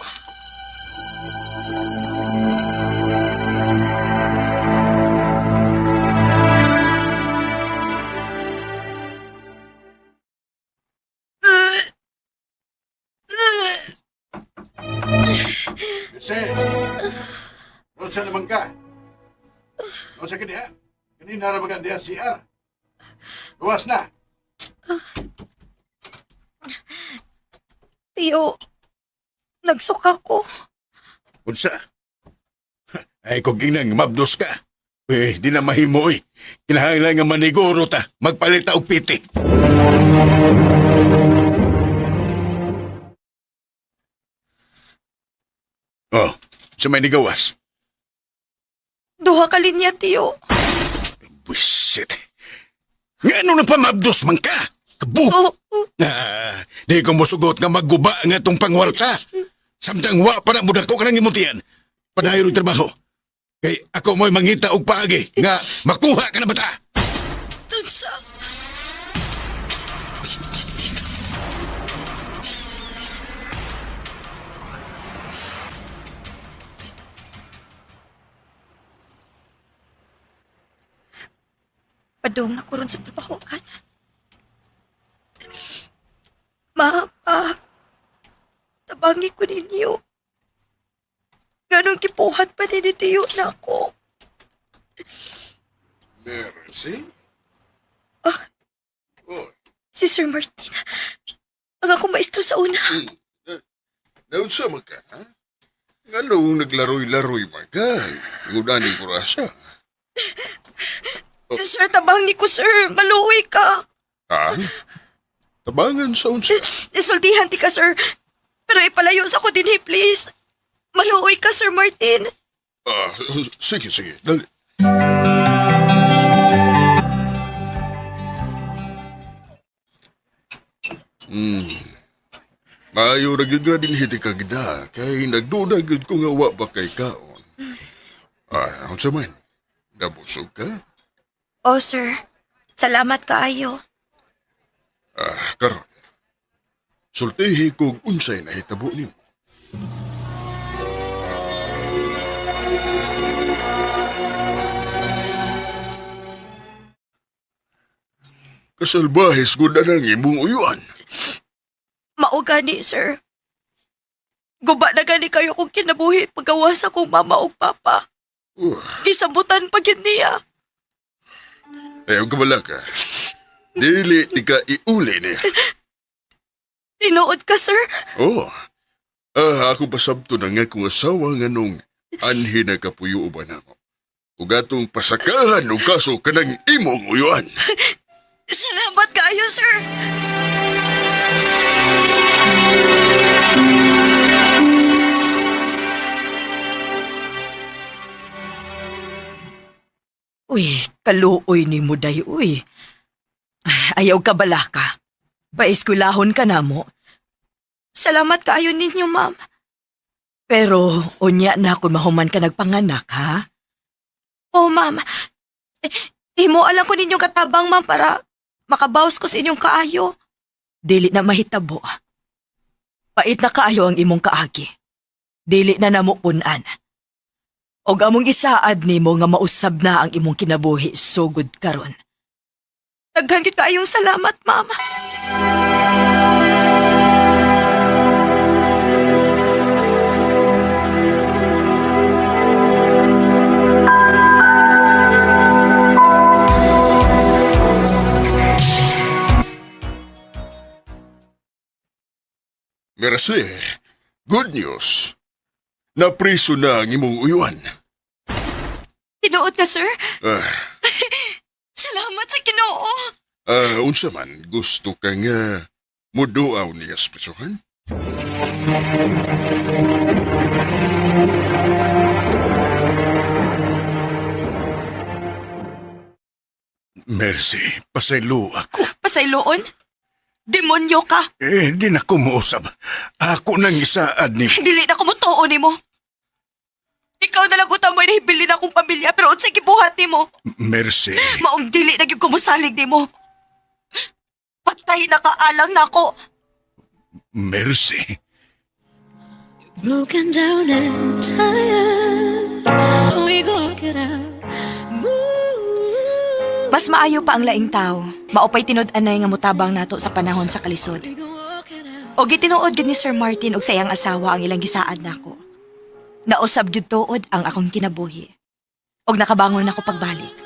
Mercy! Doon sa naman ka? Doon sa kanya? Kanina na maganda diya CR. Luwas na. Tiyo, nagsuka ko. Unsa? Ay, kung ginang mabdos ka. Di na mahimo eh. Kinahanglan nga maniguro ta. Magpalita og piti. Oh, sa may nigawas. Duha ka linya, tiyo. Buisit. Nga ano na pa mabdos man ka? Kabuk! Di ko musugot nga magguba nga itong pangwarta. Samtang wa para muda ko ka nang imutian. Padayon ang trabaho. Kay ako mo'y mangita og paagi nga makuha ka na bata. Tunsa. Padong ako ron sa trabahoan. Tabangi ko ninyo. Ganong kipuhat pa ni Tiyo na ako. Mercy? Si Sir Martin. Ang akong maestro sa una. Naunsa man ka, ha? Nga naglaroy-laroy man ka. Ngudaning ko rasa. Sir, tabangi ko, sir. Maluwi ka. Ha? Tabangan sa unsa? Isultihan ti ka, sir. Pero ipalayo sa ko din, please. Maluwi ka, Sir Martin. Sige. Dali. Maayo ra gyud nga din hiti kagda kay nagduda gyud ko nga wa ba kay kaon. Unsa man? Nabusog ka? Oh, sir. Salamat kaayo. Karon. Sultihi kog unsay nahitabo nimo. Kasalbahis ko na ng imong uyuan. Mao gani, sir. Guba na gani kayo kung kinabuhi paggawas akong mama o papa. Gisambutan pa gyud niya. Ayaw ka bala ka. Dili tika iuli niya. Tinuod ka, sir? Oo. Ako pasabto na nga kung asawa nga nung anhi na kapuyo ba na mo. Ug atong pasakahan o kaso ka ng imong uyuan. Salamat kayo, sir. Uy, kaluoy ni mo day, uy. Ayaw ka bala ka. Paiskulahon ka na mo. Salamat kaayo ninyo, ma'am. Pero, unya na kung mahuman ka nagpanganak, ha? Oh, ma'am. Imo alam ko ninyong katabang, ma'am, para makabawas ko sa inyong kaayo. Dili na mahitabo. Pait na kaayo ang imong kaagi. Dili na namupunan. Og among isaad nimo nga mausab na ang imong kinabuhi sugod karon. Daghan gid kaayong salamat, mama. Mercy, good news. Napriso na ang imong uyuan. Tinuod ka, sir? Salamat sa Ginoo. Unsa man, gusto ka nga muduaw niya sa prisuhan? Mercy, pasaylo ako. Pasayloon? Demonyo ka? Di na ko muusab. Ako nang isaad ni... Dili na ko mutuon ni mo. Ikaw na lang utang mo'y nahibili na akong pamilya pero unsay gibuhat ni mo. Mercy. Maong dili na yung kumusalig ni mo. Patay na kaalang na ako. Mercy. Broken down and tired. We gon' get out. Mas maayo pa ang laing tao. Maupay tinud-anay nga mutabang nato sa panahon sa kalisod. O gitinuod gid ni Sir Martin og sayang asawa ang ilang gisaad nako. Nausab gyud tuod ang akong kinabuhi. Og nakabangon ako pagbalik.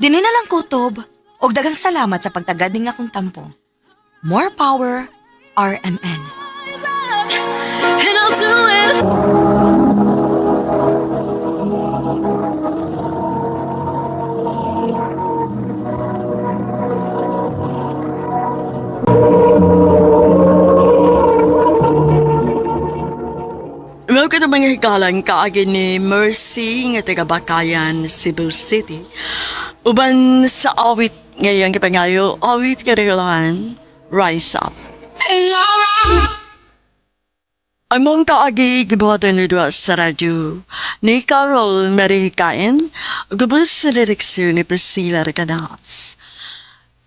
Dinhi na lang kutob og daghang salamat sa pagtagad ning akong tampo. More power, RMN. And I'll do it. Mao ka na mga hikalang kaagi ni Mercy nga taga Bakayan, Cebu City. Uban sa awit ngayon kapangayo, awit kadagalan, Rise Up. Ang mong kaagi gibuhatan ni Dua sa radyo ni Carol Marikain, gubos sa direksyon ni Priscilla Recanas.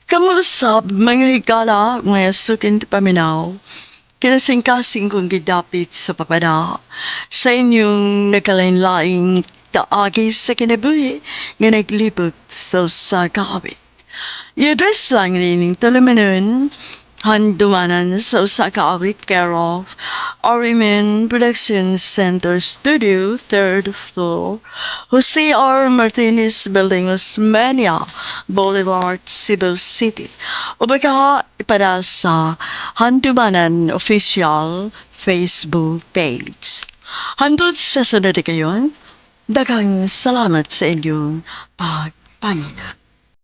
Kamusap mga hikala mga sukin ti paminaw, kinasingkasing kong gidapit sa papada sa inyong nagkalain-laing kaagi sa kinabuhi nga naglibot sa kahawit. I-address lang nining tulumanon, handumanan sa usa ka awit care of Arimen Production Center Studio, 3rd floor, Jose R. Martinez Building, Osmeña Boulevard, Cebu City. O baka ipada sa Handumanan Official Facebook page. Handod sa sunod kayon, daghang salamat sa inyong pagpangina.